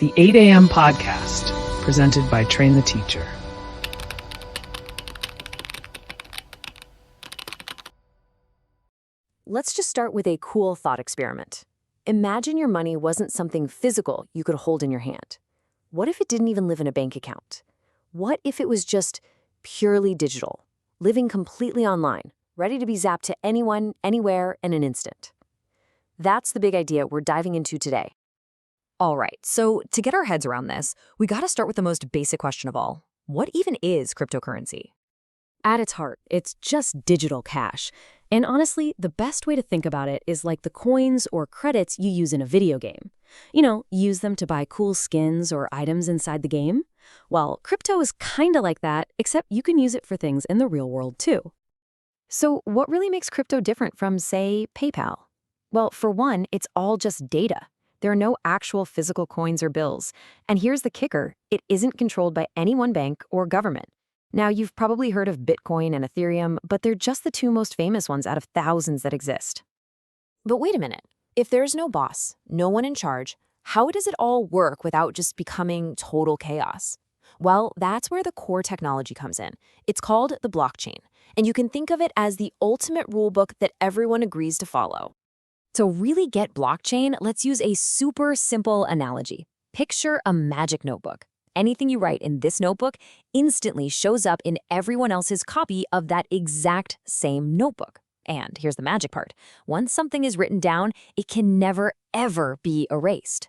the 8 a.m. podcast, presented by Train the Teacher. Let's just start with a cool thought experiment. Imagine your money wasn't something physical you could hold in your hand. What if it didn't even live in a bank account? What if it was just purely digital, living completely online, ready to be zapped to anyone, anywhere, in an instant? That's the big idea we're diving into today. All right, so to get our heads around this, we gotta start with the most basic question of all. What even is cryptocurrency? At its heart, it's just digital cash. And honestly, the best way to think about it is like the coins or credits you use in a video game. Use them to buy cool skins or items inside the game. Well, crypto is kinda like that, except you can use it for things in the real world too. So what really makes crypto different from, say, PayPal? Well, for one, it's all just data. There are no actual physical coins or bills. And here's the kicker, it isn't controlled by any one bank or government. Now, you've probably heard of Bitcoin and Ethereum, but they're just the two most famous ones out of thousands that exist. But wait a minute. If there's no boss, no one in charge, how does it all work without just becoming total chaos? Well, that's where the core technology comes in. It's called the blockchain, and you can think of it as the ultimate rulebook that everyone agrees to follow. To really get blockchain, let's use a super simple analogy. Picture a magic notebook. Anything you write in this notebook instantly shows up in everyone else's copy of that exact same notebook. And here's the magic part. Once something is written down, it can never, ever be erased.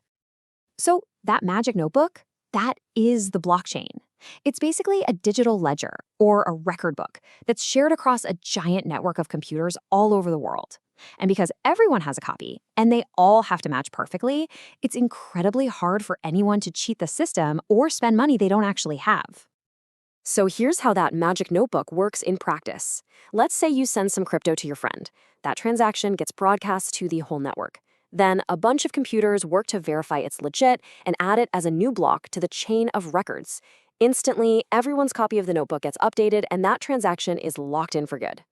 So that magic notebook, that is the blockchain. It's basically a digital ledger or a record book that's shared across a giant network of computers all over the world. And because everyone has a copy, and they all have to match perfectly, it's incredibly hard for anyone to cheat the system or spend money they don't actually have. So here's how that magic notebook works in practice. Let's say you send some crypto to your friend. That transaction gets broadcast to the whole network. Then a bunch of computers work to verify it's legit and add it as a new block to the chain of records. Instantly, everyone's copy of the notebook gets updated, and that transaction is locked in for good.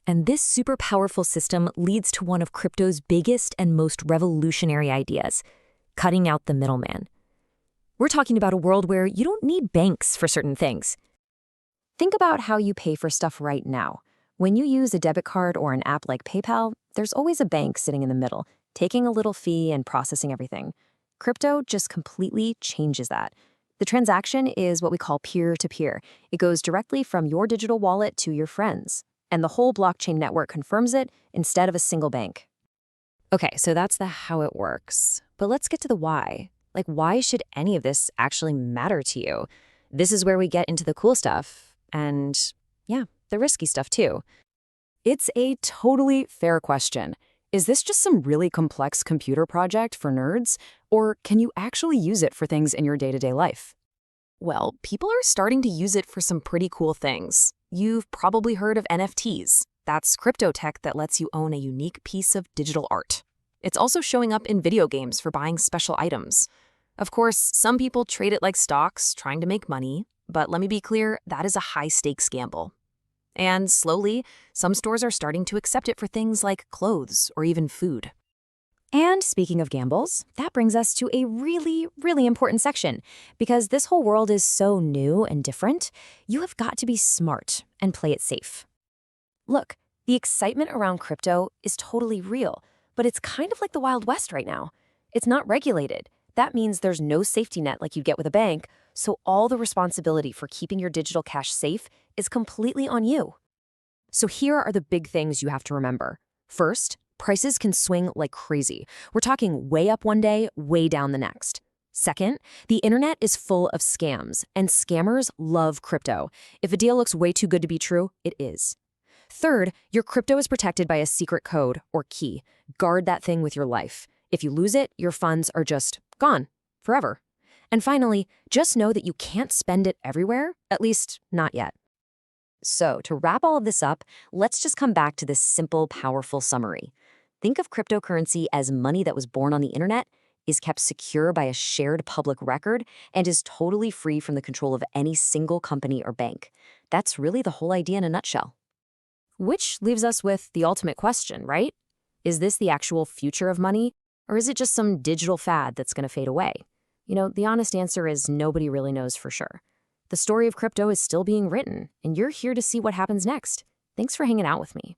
And this super powerful system leads to one of crypto's biggest and most revolutionary ideas, cutting out the middleman. We're talking about a world where you don't need banks for certain things. Think about how you pay for stuff right now. When you use a debit card or an app like PayPal, there's always a bank sitting in the middle, taking a little fee and processing everything. Crypto just completely changes that. The transaction is what we call peer-to-peer. It goes directly from your digital wallet to your friends. And the whole blockchain network confirms it instead of a single bank. Okay, so that's the how it works. But let's get to the why. Like, why should any of this actually matter to you? This is where we get into the cool stuff and, yeah, the risky stuff too. It's a totally fair question. Is this just some really complex computer project for nerds? Or can you actually use it for things in your day-to-day life? Well, people are starting to use it for some pretty cool things. You've probably heard of NFTs. That's crypto tech that lets you own a unique piece of digital art. It's also showing up in video games for buying special items. Of course, some people trade it like stocks, trying to make money, but let me be clear, that is a high-stakes gamble. And slowly, some stores are starting to accept it for things like clothes or even food. And speaking of gambles, that brings us to a really, really important section. Because this whole world is so new and different, you have got to be smart and play it safe. Look, the excitement around crypto is totally real, but it's kind of like the Wild West right now. It's not regulated. That means there's no safety net like you get with a bank, so all the responsibility for keeping your digital cash safe is completely on you. So here are the big things you have to remember. First, prices can swing like crazy. We're talking way up one day, way down the next. Second, the internet is full of scams, and scammers love crypto. If a deal looks way too good to be true, it is. Third, your crypto is protected by a secret code or key. Guard that thing with your life. If you lose it, your funds are just gone forever. And finally, just know that you can't spend it everywhere, at least not yet. So to wrap all of this up, let's just come back to this simple, powerful summary. Think of cryptocurrency as money that was born on the internet, is kept secure by a shared public record, and is totally free from the control of any single company or bank. That's really the whole idea in a nutshell. Which leaves us with the ultimate question, right? Is this the actual future of money, or is it just some digital fad that's going to fade away? The honest answer is nobody really knows for sure. The story of crypto is still being written, and you're here to see what happens next. Thanks for hanging out with me.